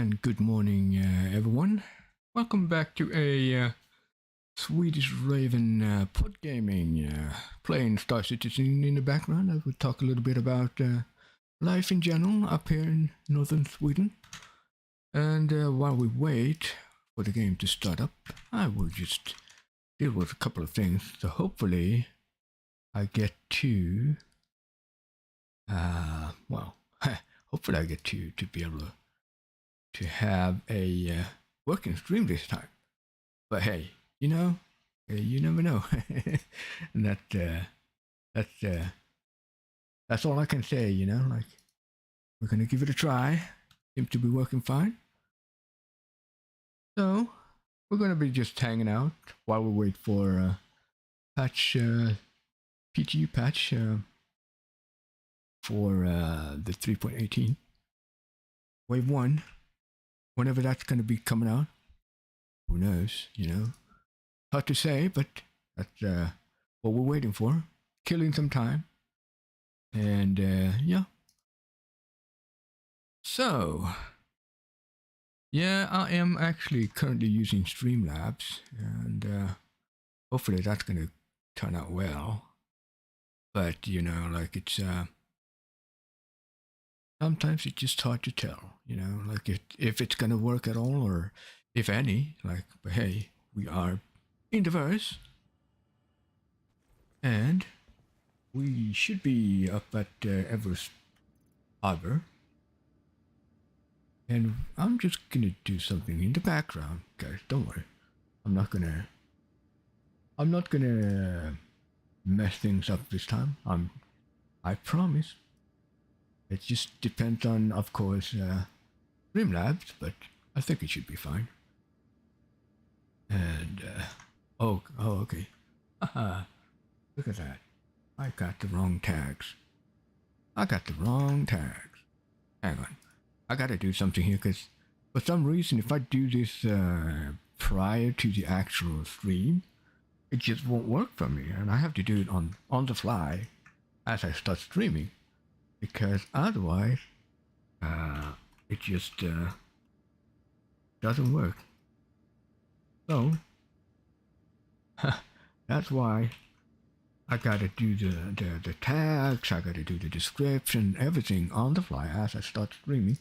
And good morning, everyone. Welcome back to a Swedish Raven PodGaming. Playing Star Citizen in the background. I will talk a little bit about life in general up here in northern Sweden. And while we wait for the game to start up, I will just deal with a couple of things. So hopefully I get to, hopefully I get to be able to have a working stream this time. But hey, you never know. And that's all I can say. Like we're gonna give it a try. Seems to be working fine. So we're gonna be just hanging out while we wait for patch PTU patch for the 3.18 wave 1. Whenever that's going to be coming out, who knows, Hard to say, but that's what we're waiting for. Killing some time. And, yeah. So, yeah, I am actually currently using Streamlabs, and hopefully that's going to turn out well. But, like it's... sometimes it's just hard to tell, like if it's gonna work at all or if any, like, but hey, we are in the verse and we should be up at Everest Harbor, and I'm just gonna do something in the background, guys. Don't worry, I'm not gonna mess things up this time. I promise. It just depends on, of course, Streamlabs, but I think it should be fine. And, okay. Haha, look at that. I got the wrong tags. Hang on. I gotta do something here, because for some reason, if I do this prior to the actual stream, it just won't work for me. And I have to do it on the fly as I start streaming. Because otherwise, it just doesn't work. So, that's why I gotta do the tags, I gotta do the description, everything on the fly as I start streaming.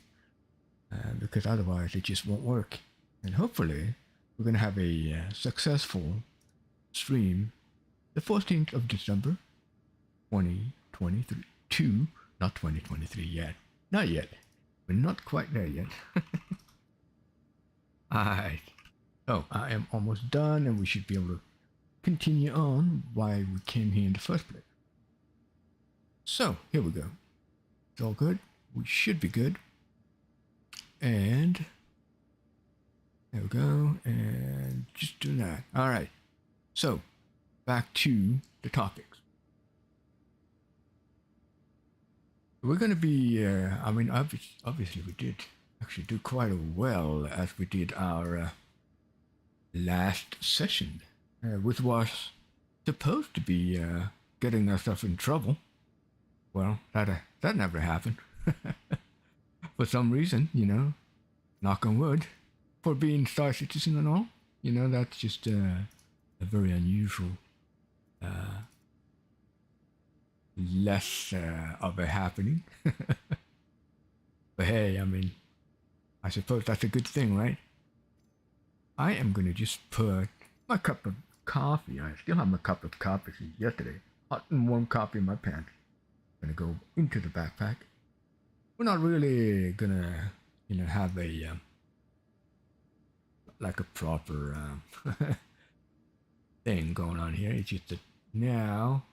Because otherwise it just won't work. And hopefully, we're gonna have a successful stream the 14th of December, 2022. Not 2023 yet. Not yet. We're not quite there yet. Alright. So, I am almost done and we should be able to continue on why we came here in the first place. So, here we go. It's all good. We should be good. And there we go. And just do that. Alright. So, back to the topics. We're going to be, obviously we did actually do quite well as we did our last session, which was supposed to be getting ourselves in trouble. Well, that never happened. For some reason, knock on wood, for being Star Citizen and all, that's just a very unusual less of a happening. But hey, I suppose that's a good thing, right? I am gonna just put my cup of coffee. I still have my cup of coffee from yesterday. Hot and warm coffee in my pants. Gonna go into the backpack. We're not really gonna, have a like a proper thing going on here. It's just that now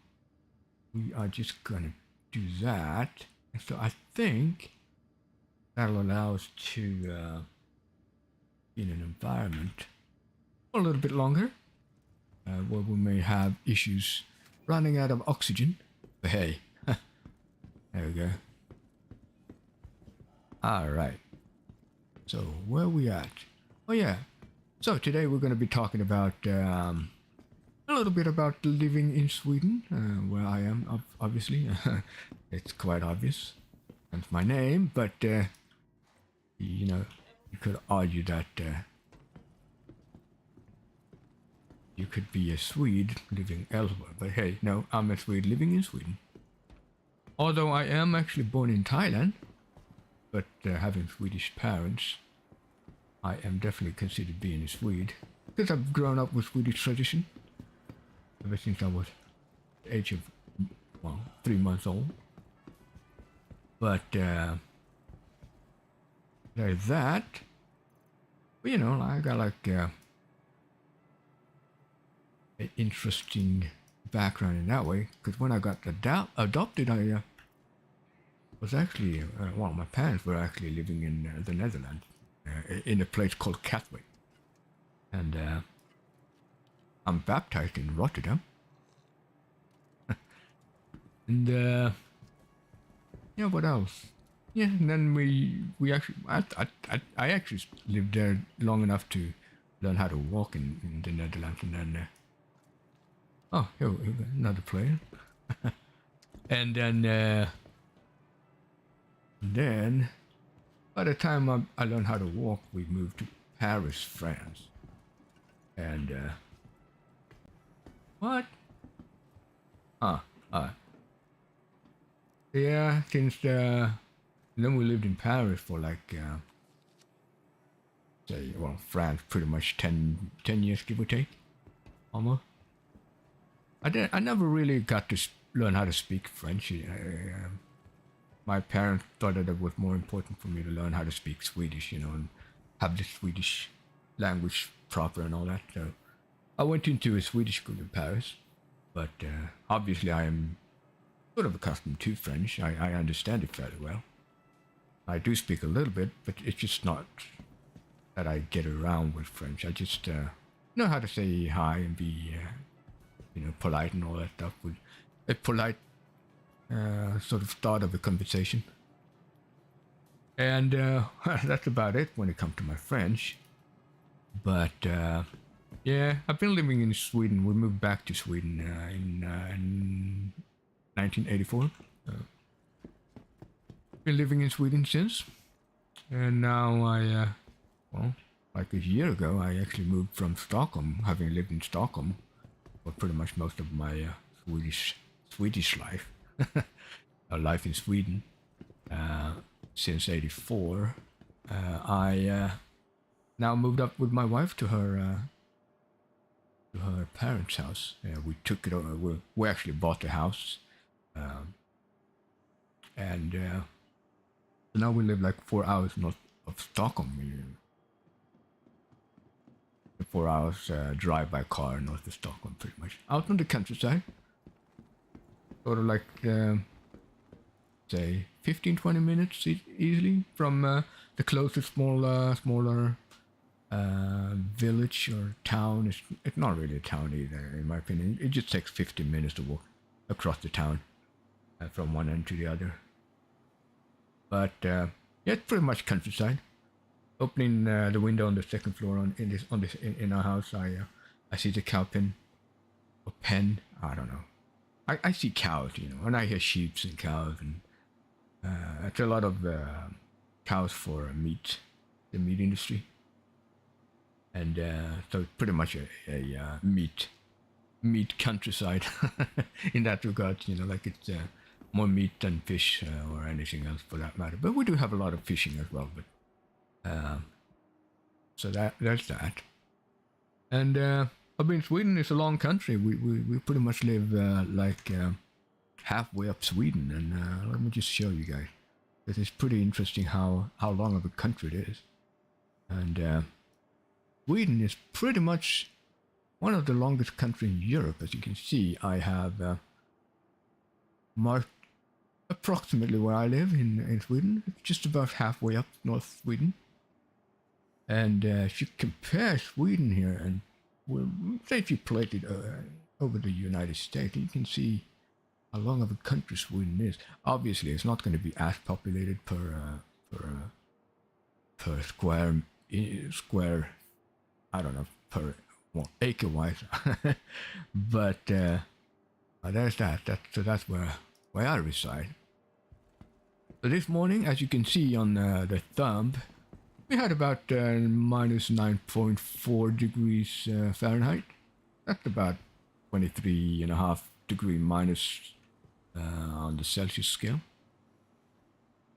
we are just gonna do that, and so I think that'll allow us to be in an environment for a little bit longer, where we may have issues running out of oxygen. But hey, there we go. All right. So where are we at? Oh yeah. So today we're going to be talking about a little bit about living in Sweden, where I am, obviously. It's quite obvious. That's my name, but, you could argue that you could be a Swede living elsewhere. But hey, no, I'm a Swede living in Sweden. Although I am actually born in Thailand, but having Swedish parents, I am definitely considered being a Swede. Because I've grown up with Swedish tradition ever since I was the age of, well, 3 months old. But there's that. But you know, I got like an interesting background in that way. Because when I got adopted, I was actually, well, my parents were actually living in the Netherlands, in a place called Katwijk. And I'm baptized in Rotterdam. And yeah, what else? Yeah, and then we actually I actually lived there long enough to learn how to walk in the Netherlands, and then oh, here we go, another player. And then by the time I learned how to walk, we moved to Paris, France. And what? Ah, yeah, since then we lived in Paris for like say, well, France pretty much 10 years, give or take, almost. I never really got to learn how to speak French. My parents thought that it was more important for me to learn how to speak Swedish, you know, and have the Swedish language proper and all that. So I went into a Swedish school in Paris, but obviously I am sort of accustomed to French. I understand it fairly well. I do speak a little bit, but it's just not that I get around with French. I just know how to say hi and be, you know, polite and all that stuff with a polite sort of start of a conversation. And that's about it when it comes to my French. But yeah, I've been living in Sweden. We moved back to Sweden in 1984. Been living in Sweden since. And now well, like a year ago, I actually moved from Stockholm, having lived in Stockholm for pretty much most of my Swedish life. Life in Sweden since '84. I now moved up with my wife to her parents' house. We took it over. We actually bought the house, and so now we live like 4 hours north of Stockholm. 4 hours drive by car north of Stockholm, pretty much out on the countryside. Sort of like say 15-20 minutes easily from the closest smaller village or town. It's not really a town either, in my opinion. It just takes 15 minutes to walk across the town from one end to the other. But yeah, it's pretty much countryside. Opening the window on the second floor in our house, I see the cow pen or pen. I don't know. I see cows, you know, and I hear sheep and cows, and it's a lot of cows for meat, the meat industry, and so it's pretty much a meat countryside in that regard, you know, like it's more meat than fish or anything else for that matter. But we do have a lot of fishing as well. But so that's that, and I mean, Sweden is a long country. We pretty much live like halfway up Sweden, and let me just show you guys. It is pretty interesting how long of a country it is, and Sweden is pretty much one of the longest countries in Europe. As you can see, I have marked approximately where I live in Sweden. It's just about halfway up North Sweden, and if you compare Sweden here and well, say if you plate it over the United States, you can see how long of a country Sweden is. Obviously, it's not going to be as populated per square. I don't know, per acre wise. But there's that. That's where I reside. So this morning, as you can see on the thumb, We had about minus 9.4 degrees Fahrenheit. That's about 23.5 degree minus on the Celsius scale.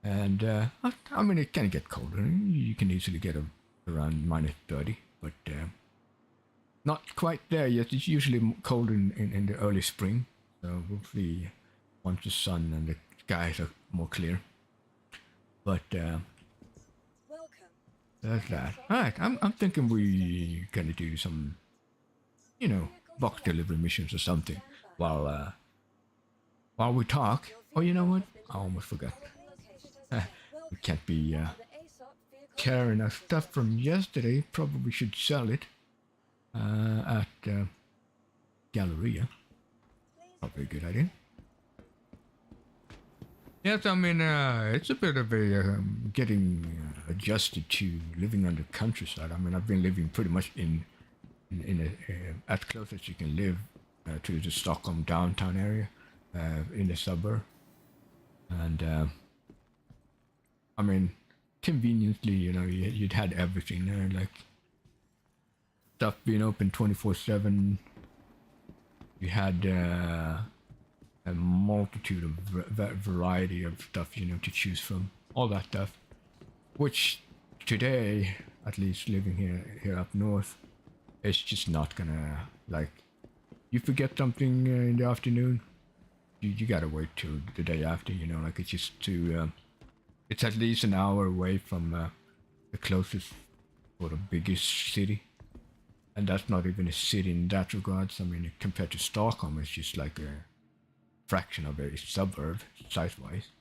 And I mean, it can get colder. You can easily get around minus 30, but not quite there yet. It's usually cold in the early spring. So we'll see once the sun and the skies are more clear. But that's that. Alright, I'm thinking we gonna do some, box delivery missions or something while we talk. Oh, you know what? I almost forgot. We can't be carrying our stuff from yesterday. Probably should sell it at Galleria. Probably a good idea. Yes, I mean, it's a bit of a getting adjusted to living on the countryside. I mean, I've been living pretty much in as close as you can live to the Stockholm downtown area, in the suburb, and I mean, conveniently, you'd had everything there, like stuff being open 24/7. You had a multitude of variety of stuff, to choose from. All that stuff, which today, at least living here up north, it's just not gonna, like, you forget something in the afternoon, you gotta wait till the day after. Like, it's just too. It's at least an hour away from the closest sort of biggest city. And that's not even a city in that regards. I mean, compared to Stockholm, it's just like a fraction of a suburb, size-wise.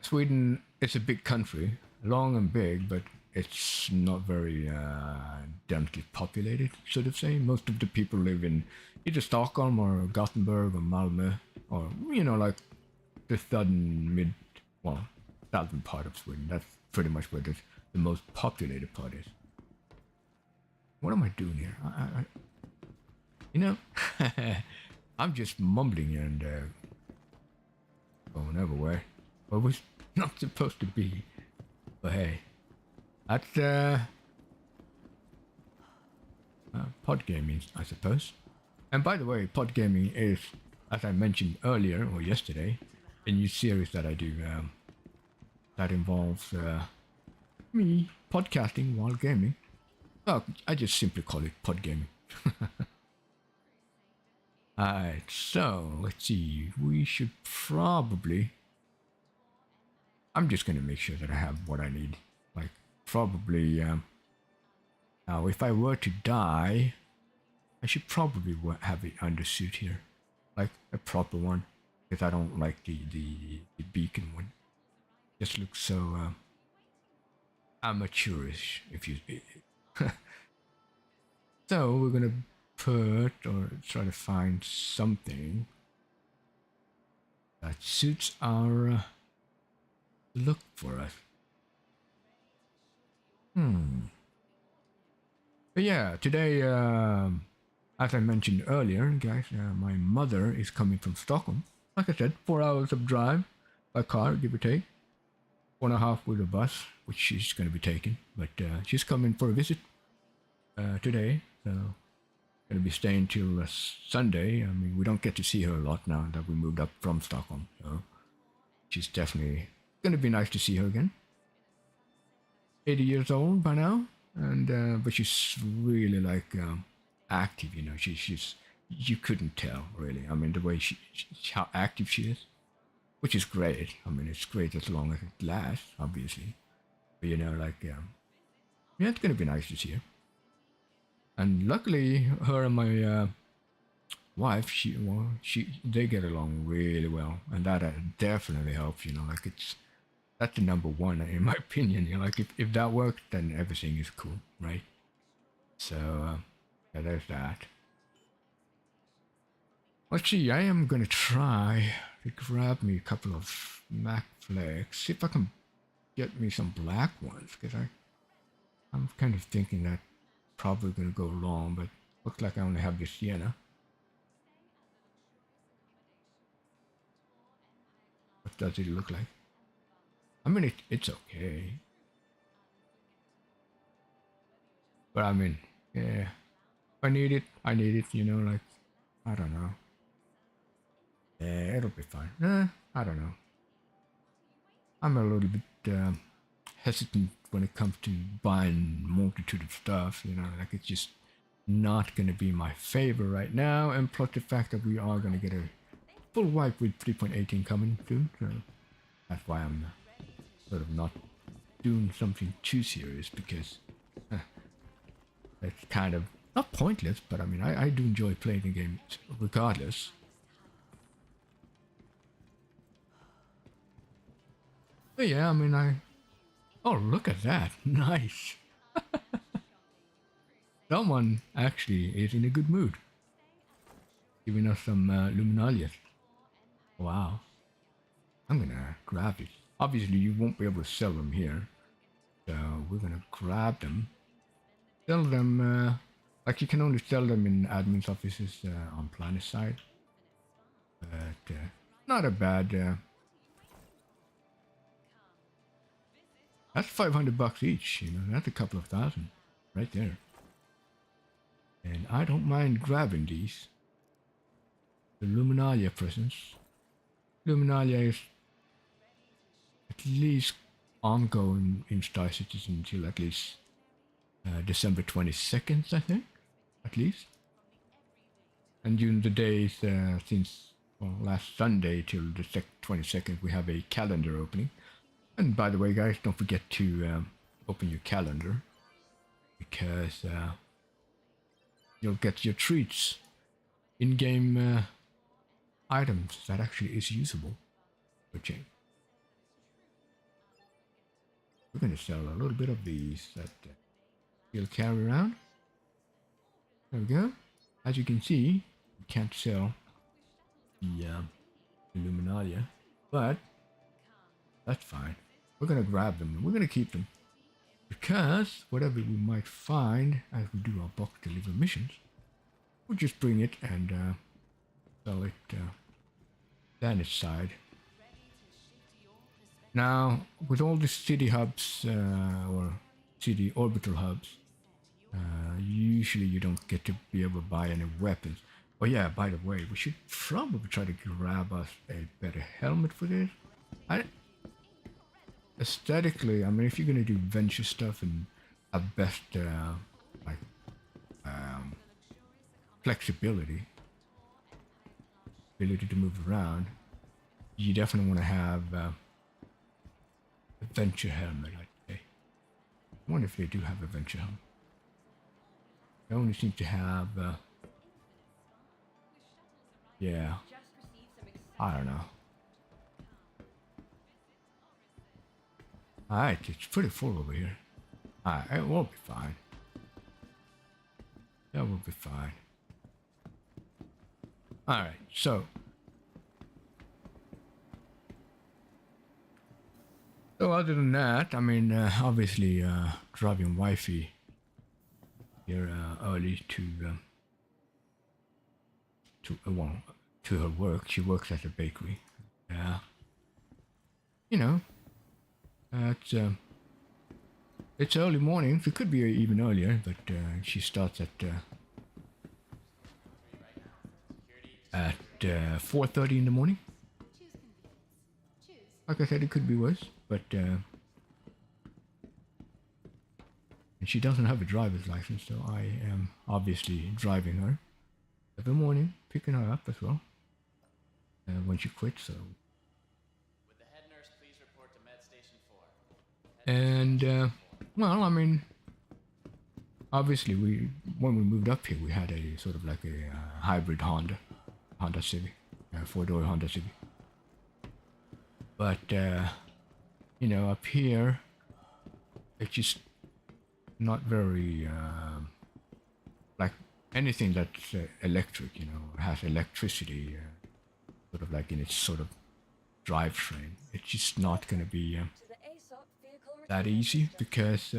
Sweden is a big country, long and big, but it's not very densely populated, should I say. Most of the people live in either Stockholm or Gothenburg or Malmö, or, like the southern part of Sweden. That's pretty much where the most populated part is. What am I doing here? I'm just mumbling and going everywhere. Well, we're not supposed to be. But hey, that's PodGaming, I suppose. And by the way, PodGaming is, as I mentioned earlier or yesterday, a new series that I do that involves me podcasting while gaming. Well, I just simply call it PodGaming. Alright, so let's see. We should probably. I'm just gonna make sure that I have what I need. Like, probably. Now, if I were to die, I should probably have an undersuit here, like a proper one, because I don't like the beacon one. Just looks so amateurish, if you. So we're gonna put, or try to find something that suits our look for us. But yeah, today, as I mentioned earlier, guys, my mother is coming from Stockholm. Like I said, 4 hours of drive by car, give or take. 1.5 with a bus, which she's going to be taking. But she's coming for a visit today, so going to be staying till Sunday. I mean, we don't get to see her a lot now that we moved up from Stockholm, so she's definitely going to be nice to see her again. 80 years old by now, and but she's really like active. She's you couldn't tell really. I mean, the way how active she is, which is great. I mean, it's great as long as it lasts, obviously. But yeah, it's going to be nice to see her. And luckily, her and my wife, they get along really well, and that definitely helps. Like that's the number one in my opinion. Like if that works, then everything is cool, right? So yeah, there's that. Let's see. I am gonna try to grab me a couple of Mac flags. See if I can get me some black ones, because I'm kind of thinking that probably gonna go long, but looks like I only have the sienna. What does it look like? I mean, it's okay. But I mean, yeah, if I need it, I need it. You know, like I don't know. Yeah, it'll be fine. I don't know. I'm a little bit hesitant when it comes to buying multitude of stuff. You know, like it's just not gonna be my favor right now. And plus the fact that we are gonna get a full wipe with 3.18 coming soon, so that's why I'm sort of not doing something too serious because it's kind of not pointless, but I mean I do enjoy playing the game regardless. But yeah, I mean oh look at that, nice. Someone actually is in a good mood, giving us some luminalias. Wow, I'm gonna grab it. Obviously you won't be able to sell them here, so we're gonna grab them. Sell them, like you can only sell them in admin's offices on Planet side. But not a bad, that's $500 each, you know, that's a couple of thousand right there. And I don't mind grabbing these. The Luminalia presents. Luminalia is at least ongoing in Star Citizen until at least December 22nd, I think, at least. And during the days since last Sunday till the 22nd, we have a calendar opening. And by the way, guys, don't forget to open your calendar because you'll get your treats, in-game items that actually is usable. Okay. We're going to sell a little bit of these that we'll carry around. There we go. As you can see, we can't sell the Illuminalia, but that's fine. We're going to grab them and we're going to keep them because whatever we might find as we do our box deliver missions, we'll just bring it and sell it down its side. Now, with all the city hubs or city orbital hubs, usually you don't get to be able to buy any weapons. Oh yeah, by the way, we should probably try to grab us a better helmet for this. Aesthetically, I mean, if you're gonna do venture stuff and have best like flexibility, ability to move around, you definitely want to have a venture helmet, I'd say. I wonder if they do have a venture helmet. They only seem to have, yeah, I don't know. Alright, it's pretty full over here. Alright, it will be fine. That will be fine. Alright, so other than that, I mean, obviously, driving wifey here early to her work. She works at a bakery. Yeah, you know, it's early morning. It could be even earlier, but she starts at 4:30 in the morning. Like I said, it could be worse, but and she doesn't have a driver's license, so I am obviously driving her every morning, picking her up as well when she quits. So, would the head nurse please report to Med Station 4? And well, I mean, obviously, when we moved up here, we had a sort of like a hybrid Honda Civic, 4-door Honda Civic. But you know, up here, it's just not very like anything that's electric. You know, has electricity, sort of like in its sort of drivetrain. It's just not going to be that easy because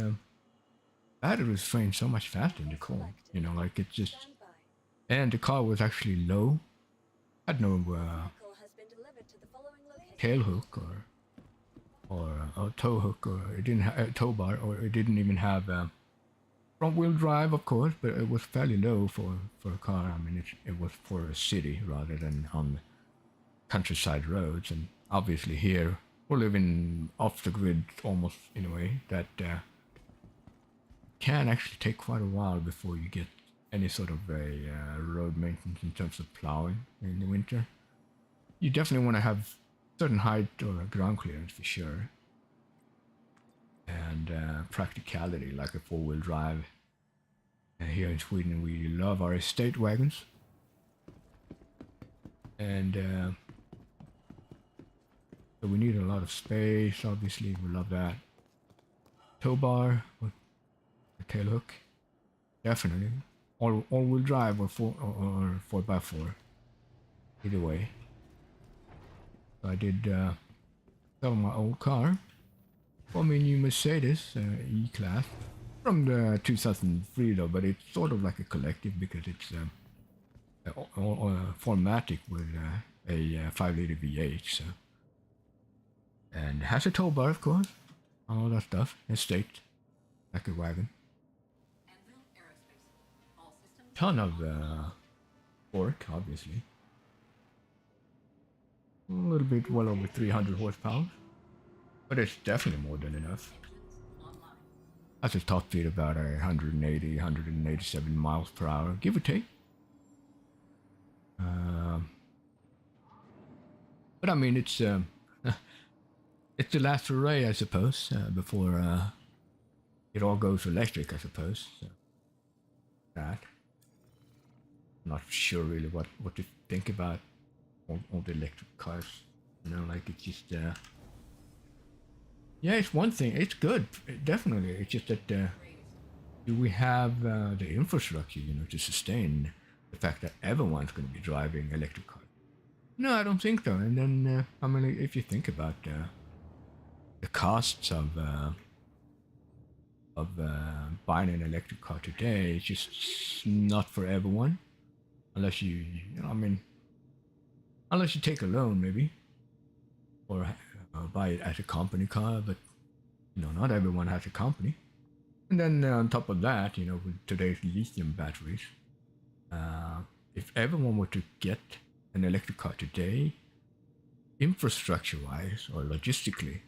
batteries drain so much faster in the car. You know, like it just, and the car was actually low, had no tail hook or a tow hook, or it didn't have a tow bar, or it didn't even have front-wheel drive, of course, but it was fairly low for a car. I mean, it was for a city rather than on countryside roads. And obviously here we're living off the grid almost in a way that can actually take quite a while before you get any sort of a road maintenance in terms of plowing in the winter. You definitely want to have certain height or ground clearance for sure, and practicality like a four-wheel drive. And here in Sweden, we love our estate wagons, and so we need a lot of space. Obviously, we love that. Tow bar with a tail hook, definitely. All-wheel drive or 4x4. Either way. So I did sell my old car for my new Mercedes E-Class from the 2003 though, but it's sort of like a collective because it's formatic with a 5-liter V8. So, and has a tow bar, of course, all that stuff. Estate, like a wagon. Ton of torque, obviously. A little bit well over 300 horsepower, but it's definitely more than enough. That's a top speed about 180, 187 miles per hour, give or take. But I mean, it's it's the last hooray, I suppose, before it all goes electric, I suppose. So that. Not sure really what to think about all the electric cars. You know, like it's just yeah, it's one thing. It's good, definitely. It's just that do we have the infrastructure, you know, to sustain the fact that everyone's going to be driving electric cars? No, I don't think so. And then I mean, if you think about the costs of buying an electric car today, it's just not for everyone. Unless you know, I mean, unless you take a loan maybe, or buy it as a company car, but you know, not everyone has a company. And then on top of that, you know, with today's lithium batteries, if everyone were to get an electric car today, infrastructure-wise or logistically,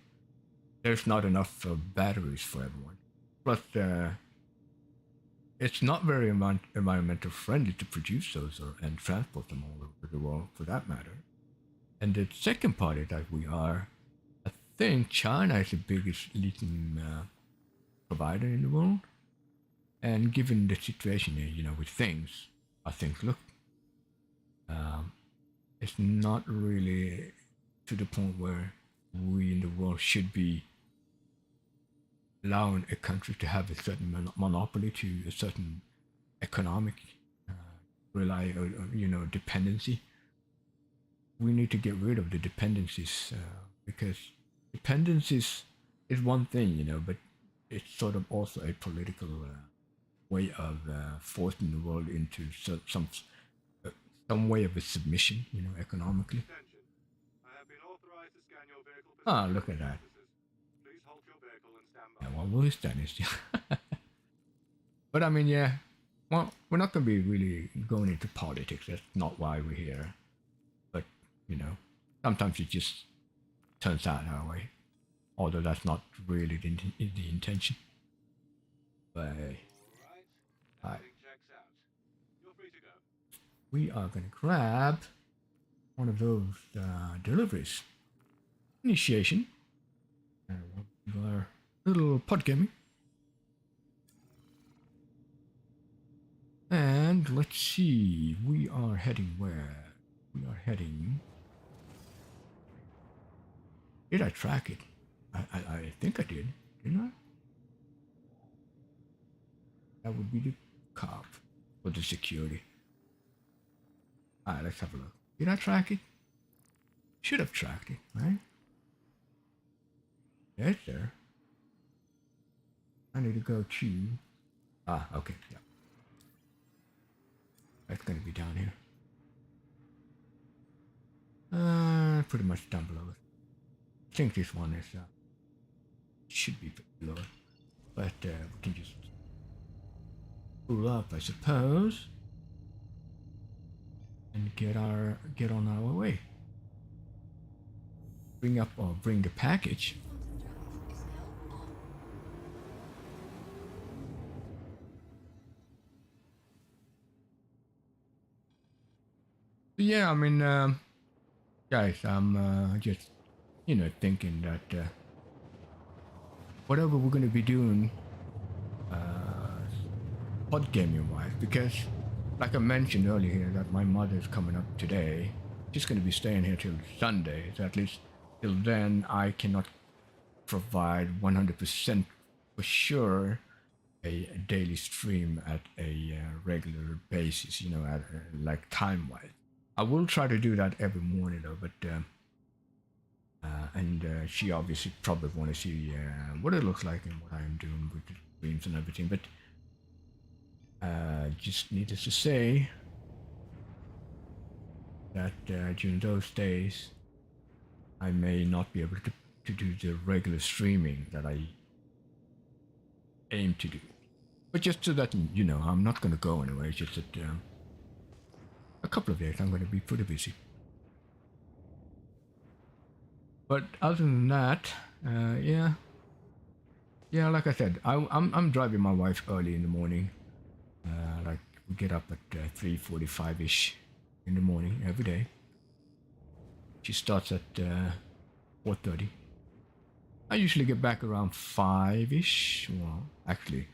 there's not enough batteries for everyone. Plus, it's not very environmental friendly to produce those and transport them all over the world, for that matter. And the second part is that I think China is the biggest lithium provider in the world. And given the situation here, you know, with things, I think, look, it's not really to the point where we in the world should be allowing a country to have a certain monopoly to a certain economic you know, dependency. We need to get rid of the dependencies because dependencies is one thing, you know, but it's sort of also a political way of forcing the world into some way of a submission, you know, economically. Ah, look at that. Yeah, well, we'll stand this. But I mean, yeah, well, we're not going to be really going into politics. That's not why we're here. But, you know, sometimes it just turns out our way. Although that's not really the intention. But, alright. We are going to grab one of those deliveries. Initiation. Our little PodGaming. And let's see, we are heading where? We are heading... Did I track it? I think I did, didn't I? That would be the cop or the security. Alright, let's have a look. Did I track it? Should have tracked it, right? Yeah, it's there. I need to go to... Ah, okay, yeah. That's gonna be down here. Pretty much down below it. I think this one is should be below it, but we can just pull up, I suppose, and get on our way. Bring the package. Yeah, I mean, guys, I'm just thinking that whatever we're gonna be doing, PodGaming wise, because like I mentioned earlier, that my mother's coming up today. She's gonna be staying here till Sunday, so at least till then I cannot provide 100% for sure a daily stream at a regular basis, at like time wise. I will try to do that every morning though, but and she obviously probably want to see what it looks like and what I'm doing with the streams and everything. But just needless to say that during those days, I may not be able to do the regular streaming that I aim to do. But just so that I'm not going to go anywhere. It's just that a couple of days I'm going to be pretty busy. But other than that, yeah, like I said, I'm driving my wife early in the morning. Like we get up at 3:45 ish in the morning every day. She starts at 4:30. I usually get back around 5 ish. Well, actually,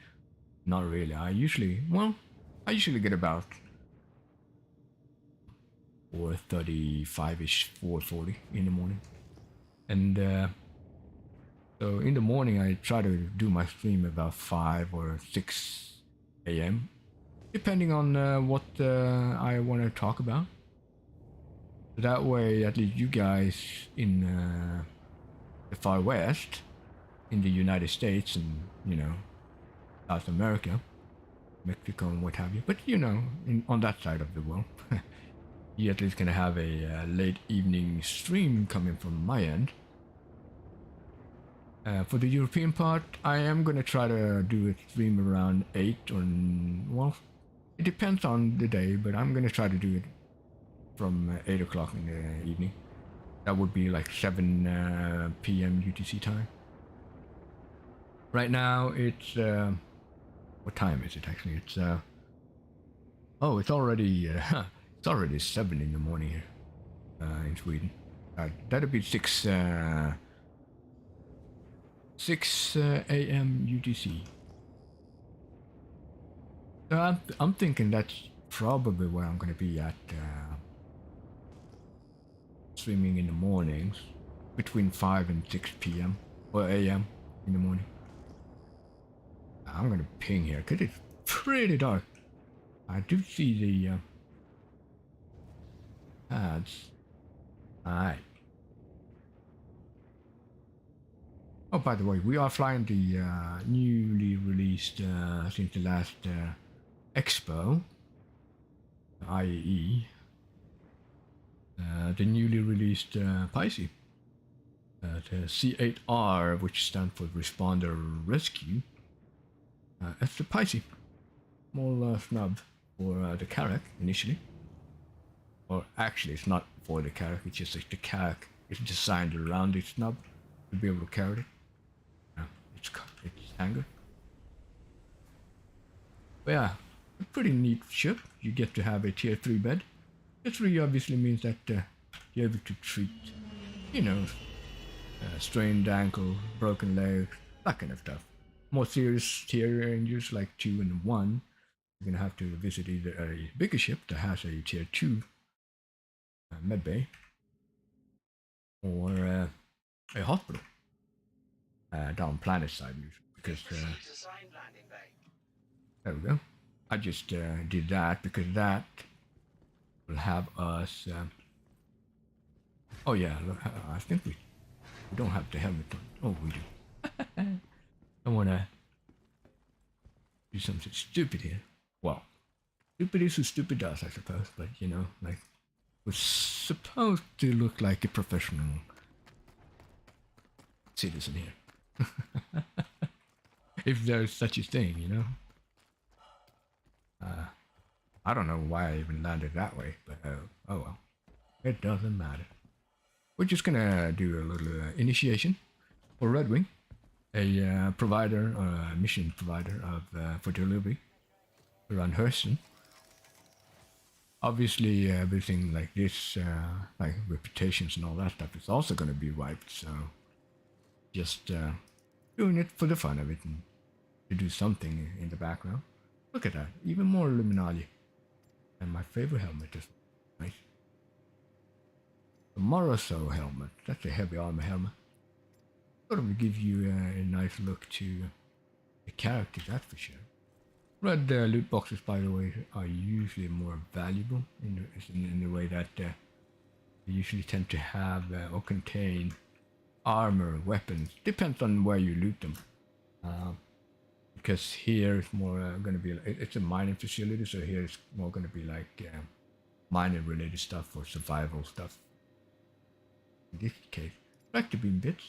not really. I usually get about 4:35 ish, 4:40 in the morning. And so in the morning, I try to do my stream about 5 or 6 a.m., depending on what I want to talk about. That way, at least you guys in the far west, in the United States and, South America, Mexico and what have you, but on that side of the world, you at least gonna have a late evening stream coming from my end. For the European part, I am gonna try to do a stream around 8 or it depends on the day, but I'm gonna try to do it from 8 o'clock in the evening. That would be like 7 p.m. UTC time. Right now it's what time is it actually? It's it's already it's already 7 in the morning here in Sweden. That'll be 6 a.m. UTC. So I'm thinking that's probably where I'm going to be at streaming in the mornings between 5 and 6 p.m. or a.m. in the morning. I'm going to ping here because it's pretty dark. I do see the ads. Alright. Oh, by the way, we are flying the newly released, since the last Expo, IAE, the newly released Pisces, the C8R, which stands for Responder Rescue. It's the Pisces, small snub for the Carrack initially. Or actually, it's not for the Carrack, it's just like the Carrack is designed around the snub to be able to carry it. It's hangar. But yeah, a pretty neat ship. You get to have a tier 3 bed. Tier 3 obviously means that you're able to treat, strained ankle, broken legs, that kind of stuff. More serious tier ranges like 2 and 1, you're gonna have to visit either a bigger ship that has a tier 2 medbay or a hospital down planet side usually, because there we go. I just did that because that will have us. Oh yeah, look, I think we don't have the helmet on. Oh, we do. I want to do something stupid here. Well, stupid is who stupid does, I suppose. But like we're supposed to look like a professional citizen here. If there's such a thing, I don't know why I even landed that way, but oh well. It doesn't matter. We're just gonna do a little initiation for Red Wing, a provider, a mission provider of for delivery around Hurston. Obviously, everything like this, like reputations and all that stuff, is also gonna be wiped. So just doing it for the fun of it and to do something in the background. Look at that, even more Illuminati. And my favorite helmet is nice. The Moroso helmet. That's a heavy armor helmet. Sort of gives you a nice look to the character, that's for sure. Red loot boxes, by the way, are usually more valuable in the way that they usually tend to have or contain armor, weapons. Depends on where you loot them. Because here it's more going to be, it's a mining facility, so here it's more going to be like mining related stuff or survival stuff. In this case, back to beam bits.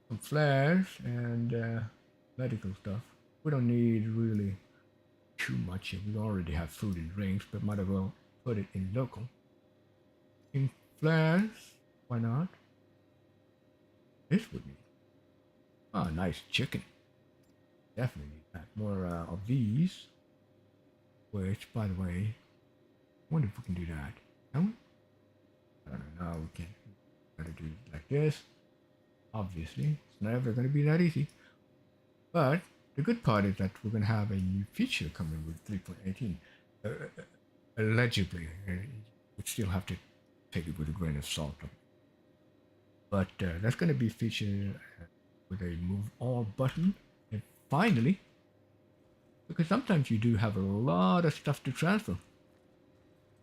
Some flares and medical stuff. We don't need really too much here. We already have food and drinks, but might as well put it in local. In flares, why not? This would need. Oh, nice chicken. Definitely need that. More of these. Which, by the way, I wonder if we can do that. Can we? I don't know. No, we can't. Gotta do it like this. Obviously, it's never going to be that easy. But the good part is that we're going to have a new feature coming with 3.18. Allegedly, we still have to take it with a grain of salt. But that's going to be featured with a move all button. And finally, because sometimes you do have a lot of stuff to transfer.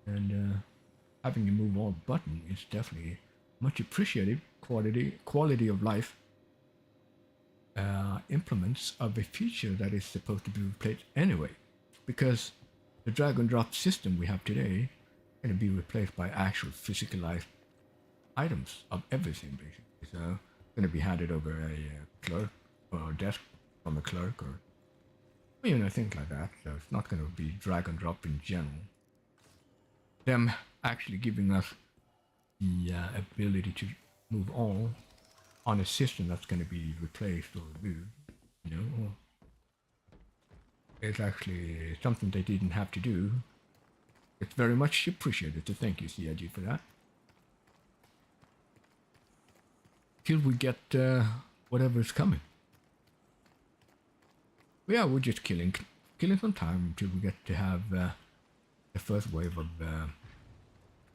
And having a move all button is definitely much appreciated quality of life implements of a feature that is supposed to be replaced anyway, because the drag and drop system we have today is going to be replaced by actual physicalized items of everything basically. So it's going to be handed over a clerk or a desk from a clerk or things like that. So it's not going to be drag and drop in general. Them actually giving us the ability to move all on a system that's going to be replaced or removed, it's actually something they didn't have to do. It's very much appreciated, so thank you, CIG, for that. Till we get whatever's coming. But yeah, we're just killing some time until we get to have the first wave of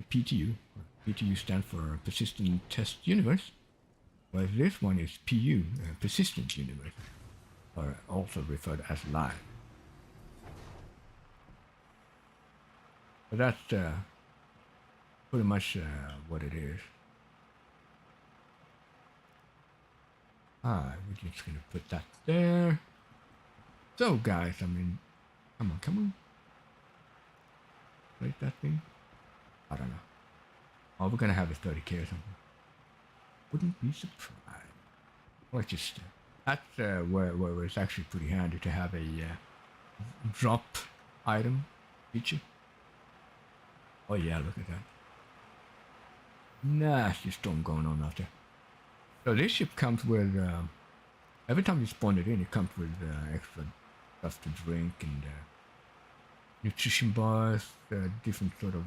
PTU. PTU stands for Persistent Test Universe. Well, this one is PU, Persistent Universe, or also referred as Live. But that's pretty much what it is. We're just gonna put that there. So guys, I mean, come on. Like that thing? I don't know. Oh, we're gonna have a 30k or something. Wouldn't be surprised. Let's just that's where it's actually pretty handy to have a drop item feature. Oh yeah, look at that. Nasty storm going on out there. So this ship comes with every time you spawn it in, it comes with extra stuff to drink and nutrition bars, different sort of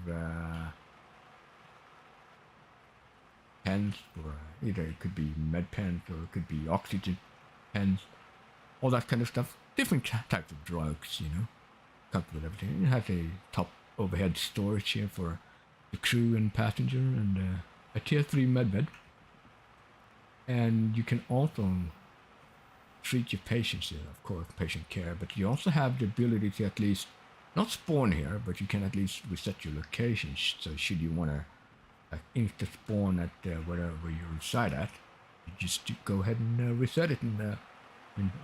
pens, or either it could be med pens or it could be oxygen pens, all that kind of stuff. Different types of drugs, comes with everything. It has a top overhead storage here for the crew and passenger, and a tier 3 medbed. And you can also treat your patients here, of course, patient care, but you also have the ability to at least not spawn here, but you can at least reset your location. So should you want to insta spawn at wherever you reside at, you just go ahead and reset it, and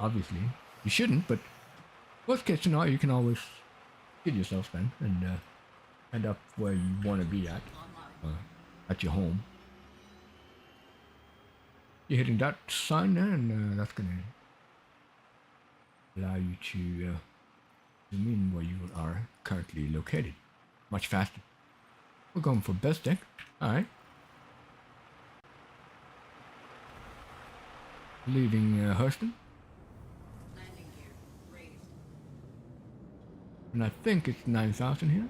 obviously you shouldn't, but worst case scenario, you can always kill yourself then and end up where you want to be at your home. You're hitting that sign there, and that's gonna allow you to zoom in where you are currently located. Much faster. We're going for best deck. Alright. Leaving Hurston. And I think it's 9,000 here.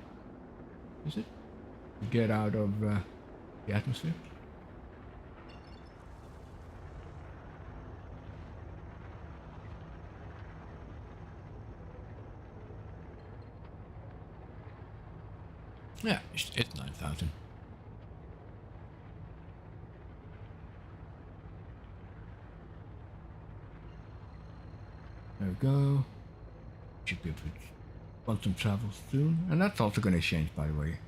Is it? To get out of the atmosphere. Yeah, it's 9,000. There we go. Should be able to quantum travel soon. And that's also going to change, by the way,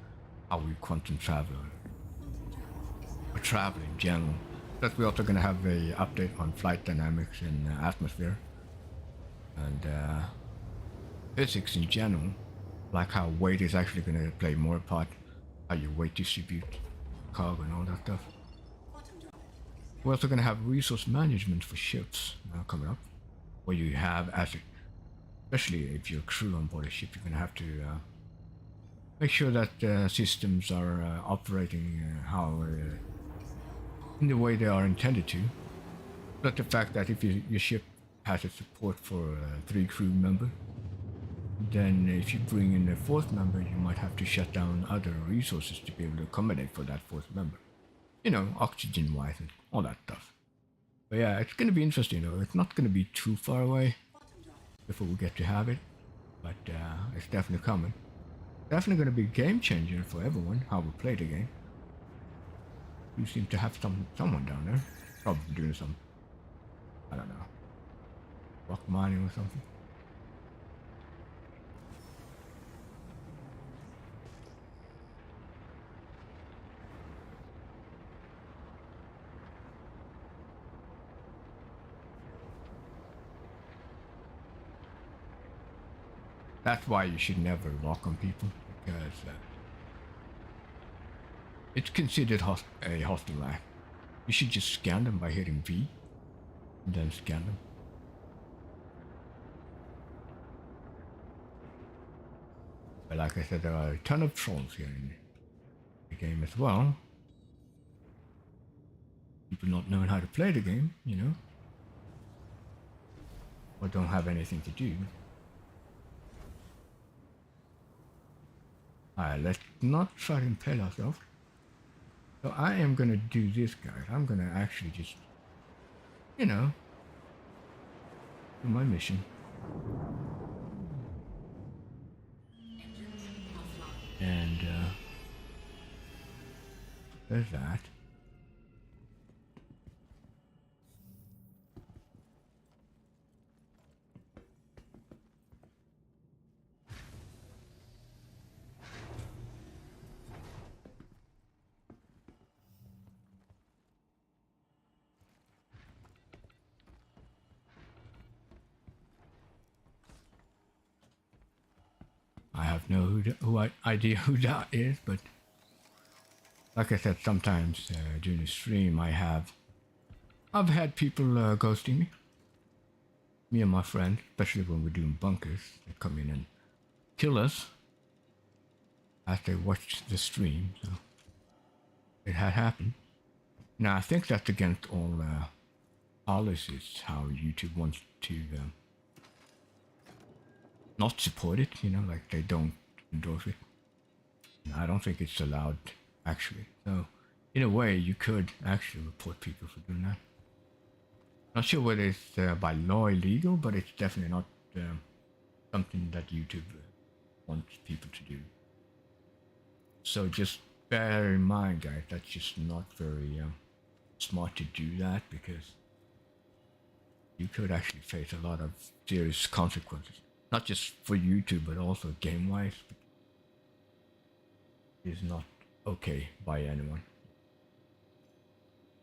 how we quantum travel. Or travel in general. But we're also going to have a update on flight dynamics in atmosphere. And physics in general. Like how weight is actually going to play more part. How your weight distribute cargo and all that stuff. We're also going to have resource management for ships coming up. Where you have, especially if you're a crew on board a ship, you're going to have to make sure that systems are operating in the way they are intended to. But the fact that if your ship has a support for 3 crew members, then if you bring in a 4th member, you might have to shut down other resources to be able to accommodate for that 4th member. You know, oxygen-wise and all that stuff. But yeah, it's going to be interesting though. It's not going to be too far away before we get to have it. But it's definitely coming. Definitely going to be a game changer for everyone, how we play the game. You seem to have someone down there. Probably doing some, I don't know, rock mining or something. That's why you should never lock on people, because it's considered a hostile act. You should just scan them by hitting V, and then scan them. But like I said, there are a ton of trolls here in the game as well. People not knowing how to play the game, you know, or don't have anything to do. Alright, let's not try to impale ourselves. So I am gonna do this, guys. I'm gonna actually just, you know, do my mission. And there's that. I have no idea who that is, but like I said, sometimes during the stream I've had people ghosting me and my friend, especially when we're doing bunkers. They come in and kill us as they watch the stream. So it had happened. Now I think that's against all policies, how YouTube wants to not support it, you know, like they don't endorse it. I don't think it's allowed, actually. So, in a way, you could actually report people for doing that. Not sure whether it's by law illegal, but it's definitely not something that YouTube wants people to do. So just bear in mind, guys, that's just not very smart to do that, because you could actually face a lot of serious consequences. Not just for YouTube, but also game-wise. It is not okay by anyone.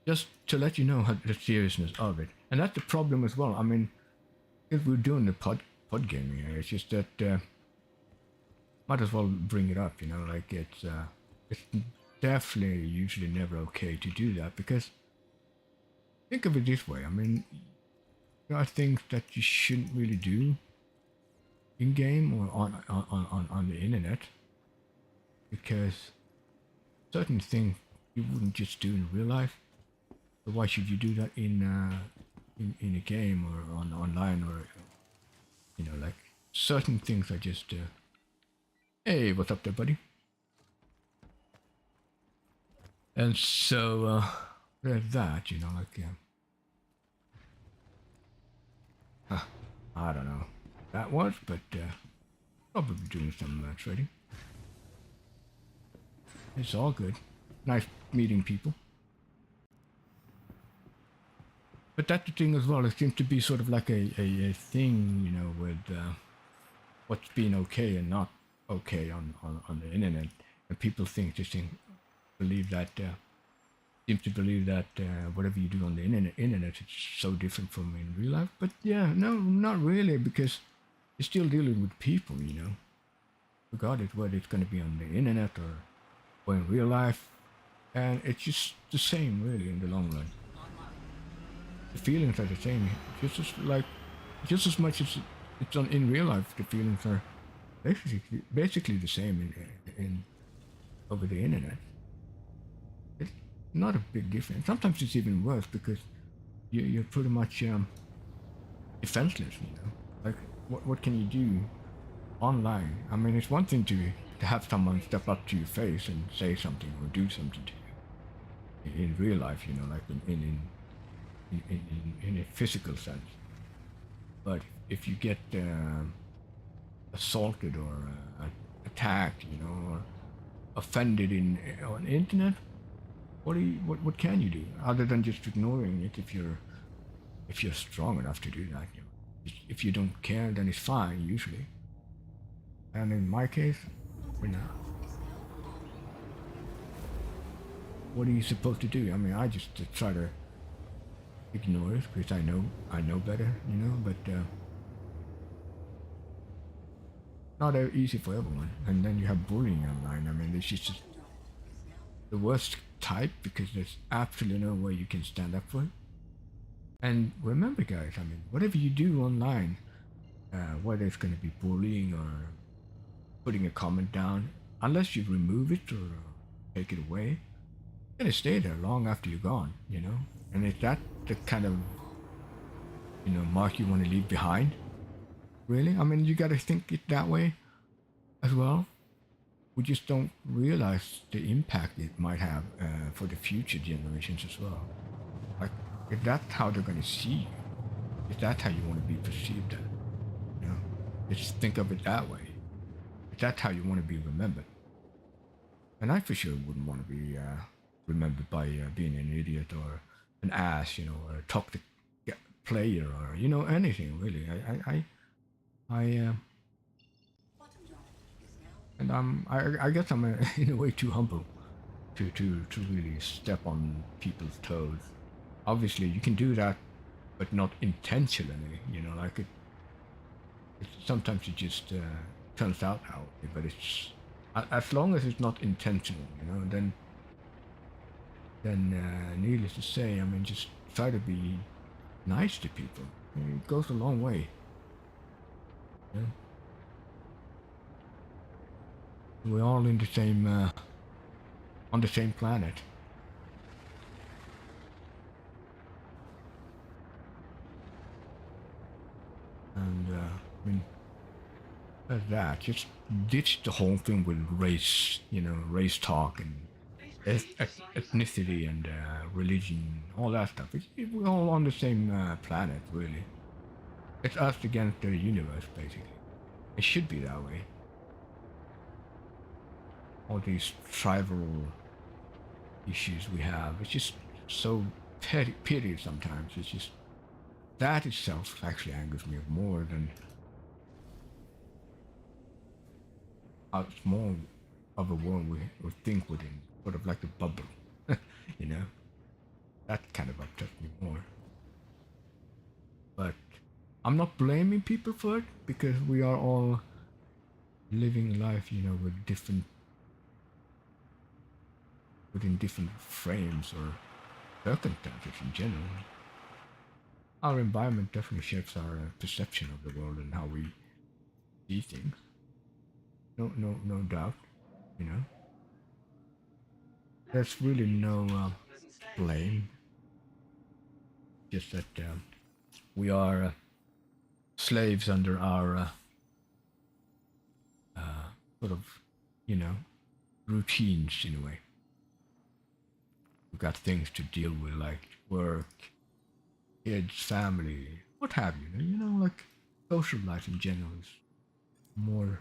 Just to let you know the seriousness of it. And that's the problem as well. I mean, if we're doing the PodGaming, it's just that might as well bring it up, you know, like it's definitely usually never okay to do that, because think of it this way. I mean, there are things that you shouldn't really do. in game or on the internet, because certain things you wouldn't just do in real life. So why should you do that in a game or online, or like certain things are just hey, what's up there, buddy? And so there's that, like I don't know that was, but probably doing some trading. It's all good. Nice meeting people. But that's the thing as well. It seems to be sort of like a thing, with what's being okay and not okay on the internet. And people believe that, seem to believe that whatever you do on the internet is so different from in real life. But yeah, no, not really, because you're still dealing with people, regardless whether it's going to be on the internet or in real life. And it's just the same, really, in the long run. The feelings are the same, just as much as it's in real life. The feelings are basically the same in over the internet. It's not a big difference. Sometimes it's even worse because you're pretty much defenseless. Like what can you do online? I mean, it's one thing to have someone step up to your face and say something or do something to you in real life. Like in a physical sense. But if you get assaulted or attacked, or offended on the internet, what can you do other than just ignoring it if you're strong enough to do that? If you don't care, then it's fine usually. And in my case, what are you supposed to do? I mean, I just try to ignore it because I know better, but not easy for everyone. And then you have bullying online. I mean, it's just the worst type because there's absolutely no way you can stand up for it. And remember, guys, I mean, whatever you do online, whether it's going to be bullying or putting a comment down, unless you remove it or take it away, it's going to stay there long after you're gone, And is that the kind of, mark you want to leave behind? Really? I mean, you got to think it that way as well. We just don't realize the impact it might have for the future generations as well. Like, if that's how they're going to see you, if that's how you want to be perceived as, just think of it that way. If that's how you want to be remembered. And I for sure wouldn't want to be remembered by being an idiot or an ass, or a toxic player or anything really. I guess I'm in a way too humble to really step on people's toes. Obviously, you can do that, but not intentionally. Like sometimes it just turns out that way. But it's as long as it's not intentional, then needless to say, I mean, just try to be nice to people. It goes a long way. Yeah? We're all in the same on the same planet. And I mean, that's that. Just ditch the whole thing with race, race talk and ethnicity and religion, all that stuff. We're all on the same planet, really. It's us against the universe, basically. It should be that way. All these tribal issues we have, it's just so petty sometimes. It's just that itself actually angers me more than how small of a world we think within, sort of like a bubble, That kind of upsets me more. But I'm not blaming people for it because we are all living life, within different frames or circumstances in general. Our environment definitely shapes our perception of the world and how we see things. No doubt. You know, there's really no blame. Just that we are slaves under our sort of, you know, routines in a way. We've got things to deal with like work, kids, family, what have you. You know, like social life in general is more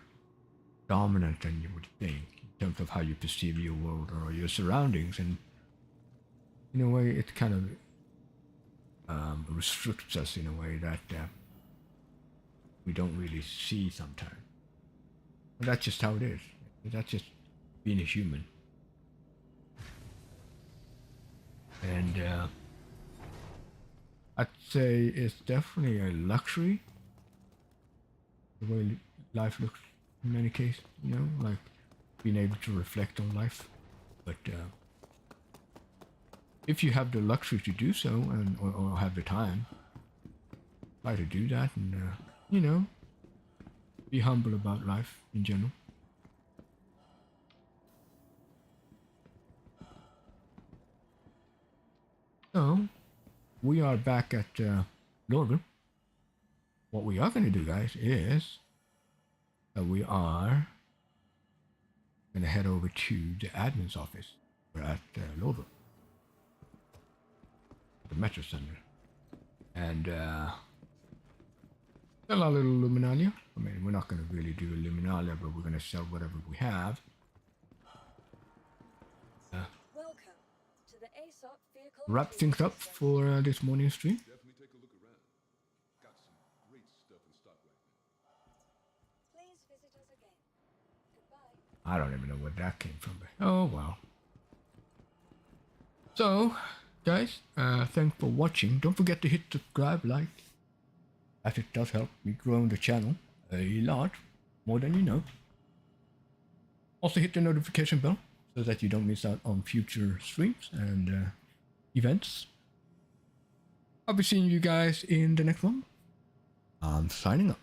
dominant than you would think in terms of how you perceive your world or your surroundings, and in a way, it kind of restricts us in a way that we don't really see sometimes. But that's just how it is. That's just being a human. And I'd say it's definitely a luxury the way life looks in many cases, you know, like being able to reflect on life. But if you have the luxury to do so, and or have the time, try to do that, and you know, be humble about life in general. So we are back at Louisville. What we are going to do, guys, is we are going to head over to the admin's office. We're at Louisville, the Metro Center, and sell our little Luminalia. I mean, we're not going to really do a Luminalia, but we're going to sell whatever we have. Welcome to the ASOP vehicle. Wrap things up for this morning's stream. Definitely take a look around. Got some great stuff in stock right now. Please visit us again. Goodbye. I don't even know where that came from, but oh well. So, guys, thanks for watching. Don't forget to hit subscribe, like, as it does help me grow the channel a lot, more than you know. Also hit the notification bell so that you don't miss out on future streams and events. I'll be seeing you guys in the next one. I'm signing up.